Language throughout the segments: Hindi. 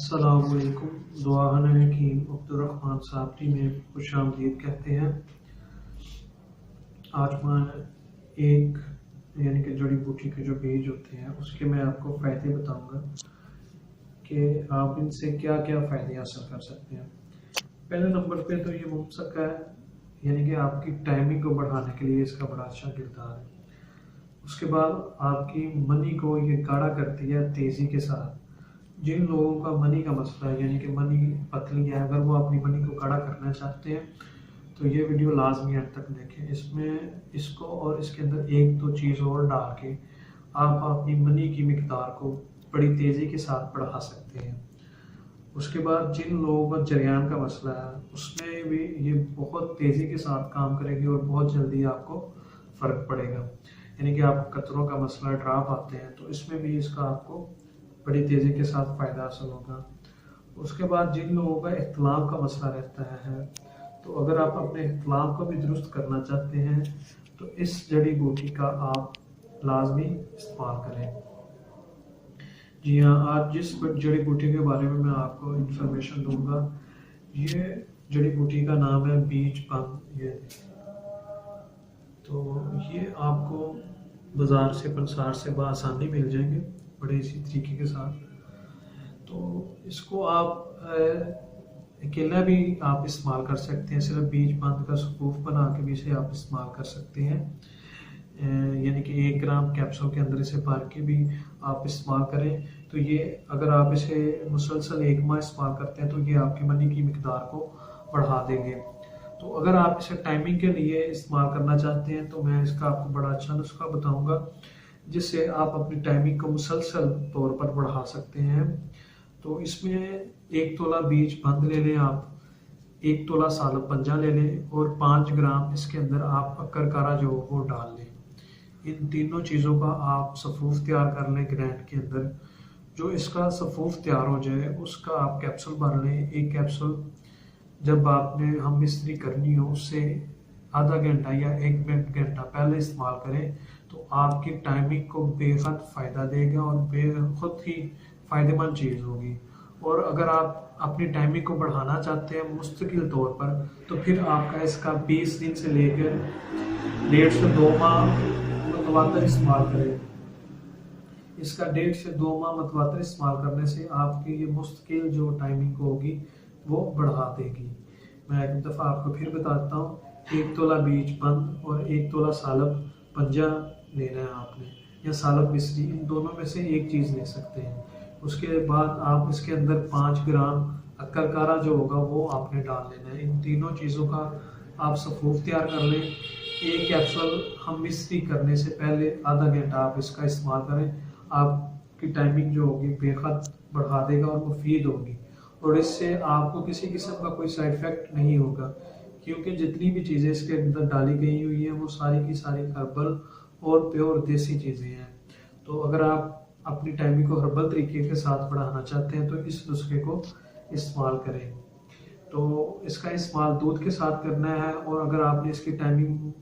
अस्सलामुअलैकुम। दुआ है कि अब्दुर्रहमान साबरी में खुशामदीद कहते हैं। आज मैं एक यानी कि जड़ी बूटी के जो बीज होते हैं उसके मैं आपको फ़ायदे बताऊंगा कि आप इनसे क्या क्या फ़ायदे हासिल कर सकते हैं। पहले नंबर पे तो ये मुमसक है, यानी कि आपकी टाइमिंग को बढ़ाने के लिए इसका बड़ा अच्छा किरदार है। उसके बाद आपकी मनी को ये गाढ़ा करती है तेज़ी के साथ। जिन लोगों का मनी का मसला है, यानी कि मनी पतली है, अगर वो अपनी मनी को गाढ़ा करना चाहते हैं तो ये वीडियो लाजमी अंत तक देखें। इसमें इसको और इसके अंदर एक दो चीज़ और डाल के आप अपनी मनी की मिकदार को बड़ी तेज़ी के साथ बढ़ा सकते हैं। उसके बाद जिन लोगों का जरियान का मसला है उसमें भी ये बहुत तेज़ी के साथ काम करेगी और बहुत जल्दी आपको फ़र्क पड़ेगा। यानी कि आप कतरों का मसला ड्राप आते हैं तो इसमें भी इसका आपको बड़ी तेज़ी के साथ फ़ायदा हासिल होगा। उसके बाद जिन लोगों का इख्तिलाफ का मसला रहता है तो अगर आप अपने इख्तिलाफ को भी दुरुस्त करना चाहते हैं तो इस जड़ी बूटी का आप लाजमी इस्तेमाल करें। जी हाँ, आज जिस जड़ी बूटी के बारे में मैं आपको इंफॉर्मेशन दूंगा, ये जड़ी बूटी का नाम है बीज पंग। ये तो ये आपको बाज़ार से पंसार से बआसानी मिल जाएंगे बड़े इसी तरीके के साथ। तो इसको आप अकेला भी आप इस्तेमाल कर सकते हैं, सिर्फ बीज बंद का सकूफ बना के भी इसे आप इस्तेमाल कर सकते हैं। यानी कि 1 ग्राम कैप्सूल के अंदर इसे भर के भी आप इस्तेमाल करें तो ये अगर आप इसे मुसलसल 1 माह इस्तेमाल करते हैं तो ये आपकी मनी की मिकदार को बढ़ा देंगे। तो अगर आप इसे टाइमिंग के लिए इस्तेमाल करना चाहते हैं तो मैं इसका आपको बड़ा अच्छा नुस्खा बताऊंगा जिससे आप अपनी टाइमिंग को मुसलसल तौर पर बढ़ा सकते हैं। तो इसमें 1 तोला बीज बंद ले लें आप, 1 तोला सालब पंजा ले लें और 5 ग्राम इसके अंदर आप अक्कर कारा जो वो डाल लें। इन तीनों चीज़ों का आप सफूफ तैयार कर लें ग्राइंड के अंदर। जो इसका सफूफ तैयार हो जाए उसका आप कैप्सूल भर लें। एक कैप्सूल जब आपने हम मिस्त्री करनी हो उससे आधा घंटा या 1 घंटा पहले इस्तेमाल करें तो आपकी टाइमिंग को बेहद फ़ायदा देगा और बेखुद ही फ़ायदेमंद चीज़ होगी। और अगर आप अपनी टाइमिंग को बढ़ाना चाहते हैं मुस्तकिल तौर पर तो फिर आपका इसका 20 दिन से लेकर 1.5 से 2 माह मतवातर इस्तेमाल करें। इसका 1.5 से 2 माह मतवातर इस्तेमाल करने से आपकी ये मुस्तकिल जो टाइमिंग होगी वो बढ़ा देगी। मैं एक दफ़ा आपको फिर बताता हूँ, 1 तोला बीज बंद और 1 तोला सालब पंजा लेना है आपने, या सालब मिश्री, इन दोनों में से एक चीज़ ले सकते हैं। उसके बाद आप इसके अंदर 5 ग्राम अक्कर कारा जो होगा वो आपने डाल लेना है। इन तीनों चीज़ों का आप सफूफ तैयार कर लें। एक कैप्सूल हम मिश्री करने से पहले आधा घंटा आप इसका इस्तेमाल करें। आपकी टाइमिंग जो होगी बेहद बढ़ा देगा और मुफीद होगी और इससे आपको किसी किस्म का कोई साइड इफेक्ट नहीं होगा क्योंकि जितनी भी चीज़ें इसके अंदर डाली गई हुई हैं वो सारी की सारी हर्बल और प्योर देसी चीज़ें हैं। तो अगर आप अपनी टाइमिंग को हर्बल तरीके के साथ बढ़ाना चाहते हैं तो इस नुस्खे को इस्तेमाल करें। तो इसका इस्तेमाल दूध के साथ करना है और अगर आपने इसकी टाइमिंग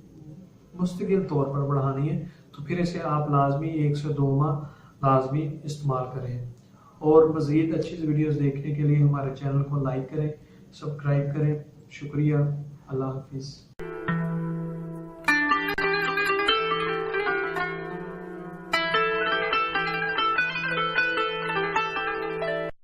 मुस्तकिल तौर पर बढ़ानी है तो फिर इसे आप लाजमी 1 से 2 माह लाजमी इस्तेमाल करें। और मज़ीद अच्छी वीडियोस देखने के लिए हमारे चैनल को लाइक करें, सब्सक्राइब करें। शुक्रिया। अल्लाह हाफिज़।